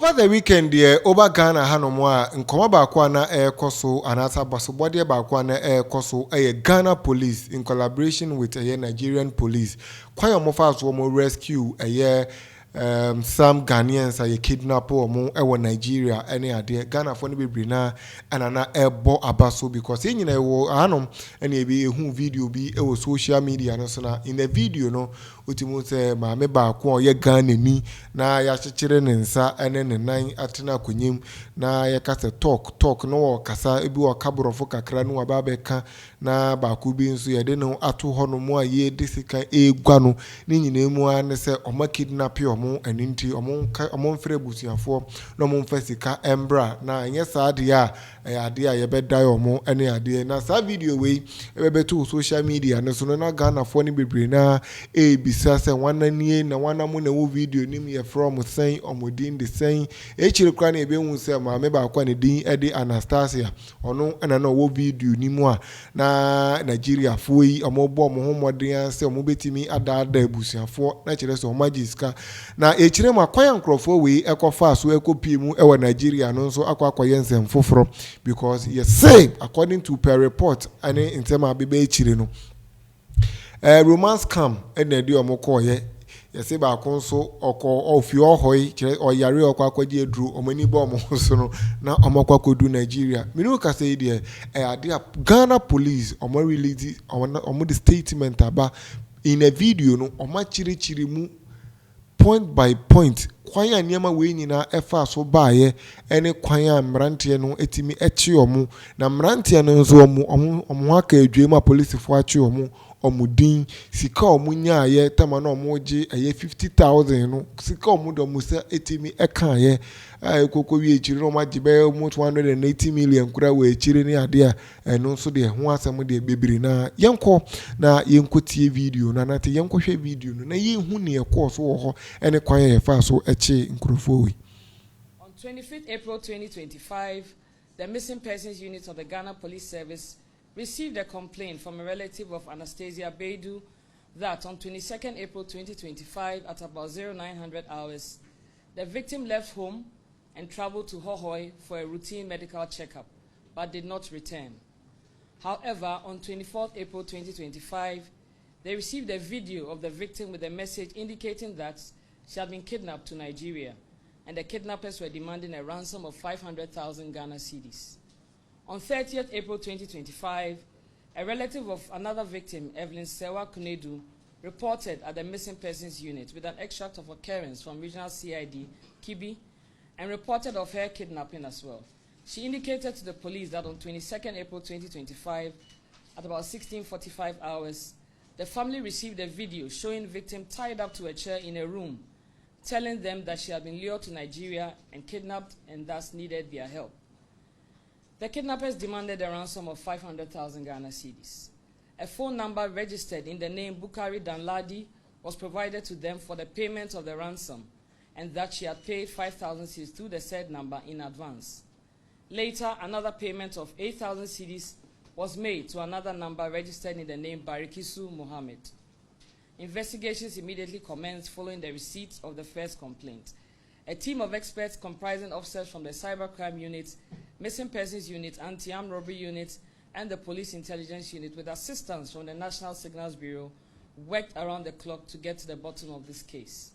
over the weekend there over Ghana hanomwa nkoma baako na ekoso anasa basobode baako na ekoso Ghana police in collaboration with Nigerian police kwaya mo fa so mo rescue some Ghanaians are kidnapped or more Nigeria any idea Ghana for be brina and ana ebo abaso because in anom any be who video be social media no so na in the video no utimu say ma me ba ko ye Ghana ni na ya chichere ne nsa ene ne nan atena konyim na ya kase talk no kasa ebi o kaborofo kakra no aba beka na ba ku bi nso ye de no ato hono mo aye disika egwa no ni nyina mu an se o ma kidnap omo aninti omo mfere busuafo no mo mfa sika embra na enye saade a ade a ye bedai omo ene ade na sa video we ebebeto social media no so na Ghana fo ni bebre na bisa se wananie na wanamu na wo video nim ye from saying omodin the saying echire kra na ebe hu se ma me ba kwa ne din ede Anastasia ono na na wo video nim a na Nigeria fo yi omobo omo ho modin se omo betimi ada ebusuafo na kire se omagiska na echire ma kwan nkrofo we ekofa so ekopi mu ewa Nigeria no so akwakoye nsem foforo because you say according to per report ane intema bebe echire no romance scam ene di omokoye yesi ba konso oko ofi ohoi kire oyare okwakoje edru omani ba omo so no na omokwakodu Nigeria minu ka say die ade Ghana police omo release omo the statement aba in a video no omo chiri mu point by point kwan ya niema we nyina efa so baaye ene kwan ya mrantie no etimi echi omo na mrantie no nso omo aka edwem a police fo achi omo omudin sika omunya aye tema na omoje 50,000 no sika omudo musa etimi eka aye ekoko wi echiri no magibe mu 280 million kura we echiri ni ade a eno so de ho asem de bebiri na yenko na yenko tie video na nate yenko hwe video no na yehu ne ekọ so wo ho ene kwan ye fa so echi nkrofo wi. On 25th April 2025, the Missing Persons Unit of the Ghana Police Service received a complaint from a relative of Anastasia Baidu that on 22nd April 2025 at about 0900 hours, the victim left home and traveled to Hohoi for a routine medical checkup, but did not return. However, on 24th April 2025, they received a video of the victim with a message indicating that she had been kidnapped to Nigeria, and the kidnappers were demanding a ransom of 500,000 Ghana cedis. On 30th April 2025, a relative of another victim, Evelyn Sewa Kunedu, reported at the Missing Persons Unit with an extract of occurrence from Regional CID, Kibi, and reported of her kidnapping as well. She indicated to the police that on 22nd April 2025, at about 16:45 hours, the family received a video showing victim tied up to a chair in a room, telling them that she had been lured to Nigeria and kidnapped and thus needed their help. The kidnappers demanded a ransom of 500,000 Ghana cedis. A phone number registered in the name Bukari Danladi was provided to them for the payment of the ransom, and that she had paid 5,000 cedis through the said number in advance. Later, another payment of 8,000 cedis was made to another number registered in the name Barikisu Mohammed. Investigations immediately commenced following the receipt of the first complaint. A team of experts comprising officers from the Cybercrime Unit, Missing Persons Unit, Anti-Armed Robbery Unit, and the Police Intelligence Unit, with assistance from the National Signals Bureau, worked around the clock to get to the bottom of this case.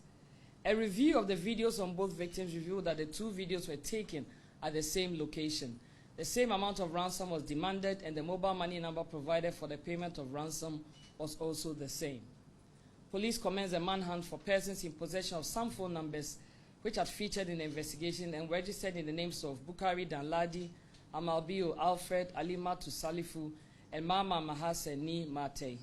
A review of the videos on both victims revealed that the two videos were taken at the same location. The same amount of ransom was demanded, and the mobile money number provided for the payment of ransom was also the same. Police commenced a manhunt for persons in possession of some phone numbers which had featured in the investigation and registered in the names of Bukari Danladi, Amalbio Alfred, Alimatu Salifu, and Mama Mahaseni Mate.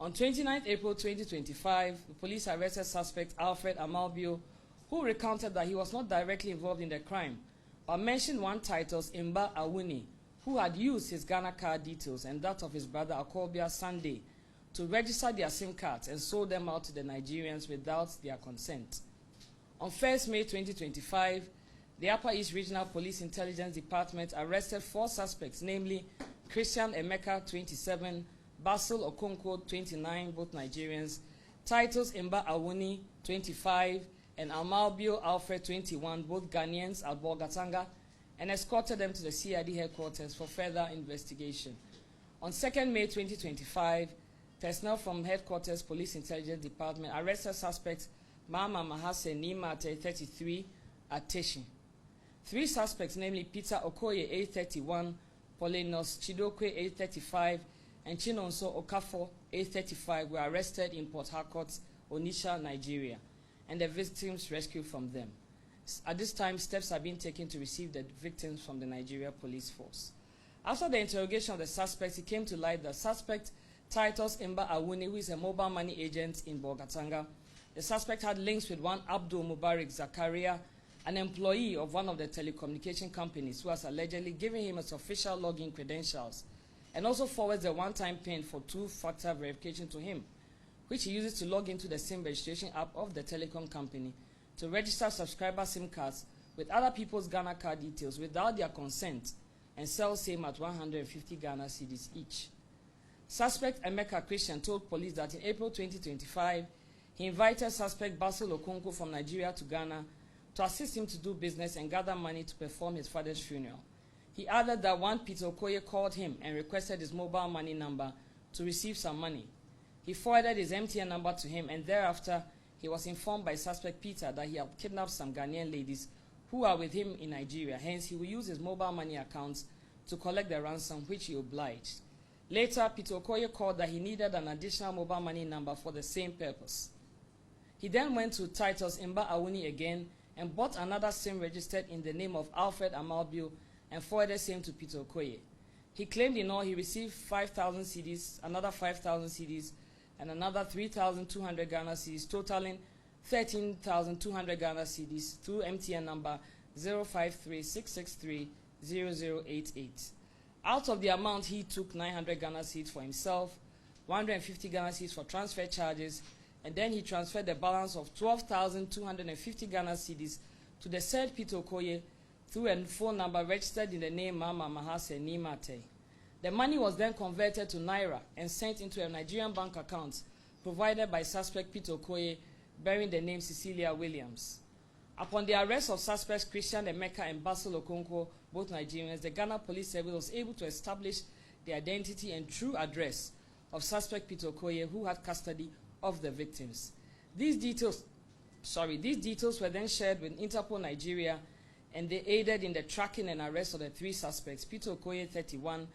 On 29 April 2025, the police arrested suspect Alfred Amalbio, who recounted that he was not directly involved in the crime, but mentioned one titles Imba Awuni, who had used his Ghana card details and that of his brother Akobia Sunday to register their SIM cards and sold them out to the Nigerians without their consent. On 1st May 2025, the Upper East Regional Police Intelligence Department arrested 4 suspects, namely Christian Emeka, 27, Basil Okonkwo, 29, both Nigerians, Titles Imba Awuni, 25, and Amalbio Alfred 21, both Ghanaians, at Bolgatanga, and escorted them to the CID headquarters for further investigation. On 2nd May 2025, personnel from Headquarters Police Intelligence Department arrested suspect Mama Mahase Nimate, 33, at Teshin. 3 suspects, namely Peter Okoye, age 31, Polinos Chidokwe, age 35, and Chinonso Okafo, age 35, were arrested in Port Harcourt, Onitsha, Nigeria, and the victims rescued from them. At this time, steps are being taken to receive the victims from the Nigeria Police Force. After the interrogation of the suspects, it came to light that suspect Titus Imba Awuni, who is a mobile money agent in Bolgatanga. The suspect had links with one Abdul Mubarak Zakaria, an employee of one of the telecommunication companies, who has allegedly given him his official login credentials, and also forwards a one-time PIN for 2-factor verification to him, which he uses to log into the SIM registration app of the telecom company to register subscriber SIM cards with other people's Ghana card details without their consent, and sell same at 150 Ghana cedis each. Suspect Emeka Christian told police that in April 2025, he invited suspect Basil Okonkwo from Nigeria to Ghana to assist him to do business and gather money to perform his father's funeral. He added that one Peter Okoye called him and requested his mobile money number to receive some money. He forwarded his MTN number to him, and thereafter he was informed by suspect Peter that he had kidnapped some Ghanaian ladies who are with him in Nigeria. Hence, he will use his mobile money accounts to collect the ransom, which he obliged. Later, Peter Okoye called that he needed an additional mobile money number for the same purpose. He then went to Titus Imba Awuni again and bought another SIM registered in the name of Alfred Amalbio and forwarded same to Peter Okoye. He claimed in all he received 5,000 cedis, another 5,000 cedis, and another 3,200 Ghana cedis, totaling 13,200 Ghana cedis through MTN number 053-663-0088. Out of the amount, he took 900 Ghana cedis for himself, 150 Ghana cedis for transfer charges, and then he transferred the balance of 12,250 Ghana cedis to the said Peter Okoye through a phone number registered in the name Mama Mahase Nimate. The money was then converted to Naira and sent into a Nigerian bank account provided by suspect Peter Okoye, bearing the name Cecilia Williams. Upon the arrest of suspects Christian Emeka and Basil Okonkwo, both Nigerians, the Ghana Police Service was able to establish the identity and true address of suspect Peter Okoye, who had custody of the victims. These details were then shared with Interpol Nigeria, and they aided in the tracking and arrest of the 3 suspects, Peter Okoye, 31,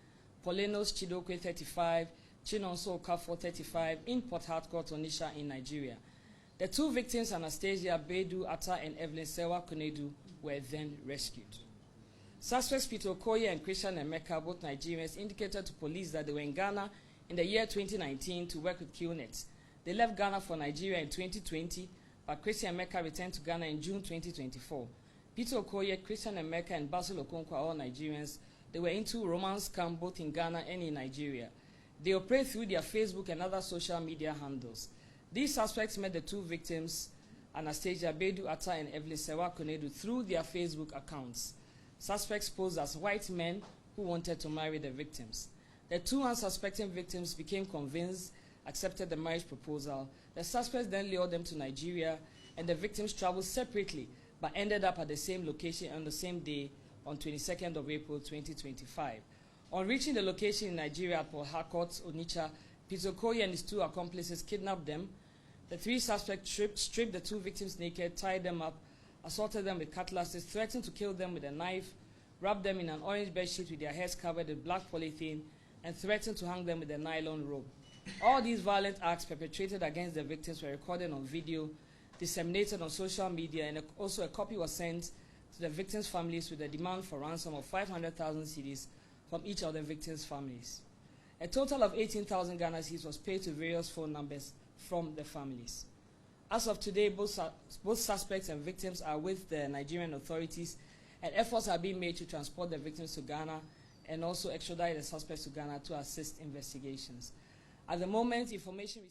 Polinos Chidokwe, 35, Chinonso Okafo, 35, in Port Harcourt, Onitsha, in Nigeria. The 2 victims, Anastasia Bedu Atta and Evelyn Sewa Konedu, were then rescued. Suspects Peter Okoye and Christian Emeka, both Nigerians, indicated to police that they were in Ghana in the year 2019 to work with QNet. They left Ghana for Nigeria in 2020, but Christian Emeka returned to Ghana in June 2024. Peter Okoye, Christian Emeka, and Basil Okonkwo are all Nigerians. They were into romance scam both in Ghana and in Nigeria. They operate through their Facebook and other social media handles. These suspects met the 2 victims, Anastasia Bedu Atta and Evelyn Sewa Konedu, through their Facebook accounts. Suspects posed as white men who wanted to marry the victims. The 2 unsuspecting victims became convinced, accepted the marriage proposal. The suspects then lured them to Nigeria, and the victims traveled separately but ended up at the same location on the same day on 22nd of April 2025. On reaching the location in Nigeria at Port Harcourt, Onitsha, Peter Okoye and his 2 accomplices kidnapped them. The 3 suspects stripped the 2 victims naked, tied them up, assaulted them with cutlasses, threatened to kill them with a knife, wrapped them in an orange bedsheet with their heads covered with black polythene, and threatened to hang them with a nylon rope. All these violent acts perpetrated against the victims were recorded on video, disseminated on social media, and also a copy was sent to the victims' families with a demand for ransom of 500,000 cedis from each of the victims' families. A total of 18,000 Ghana cedis was paid to various phone numbers from the families. As of today, both suspects and victims are with the Nigerian authorities, and efforts are being made to transport the victims to Ghana and also extradite the suspects to Ghana to assist investigations. At the moment, information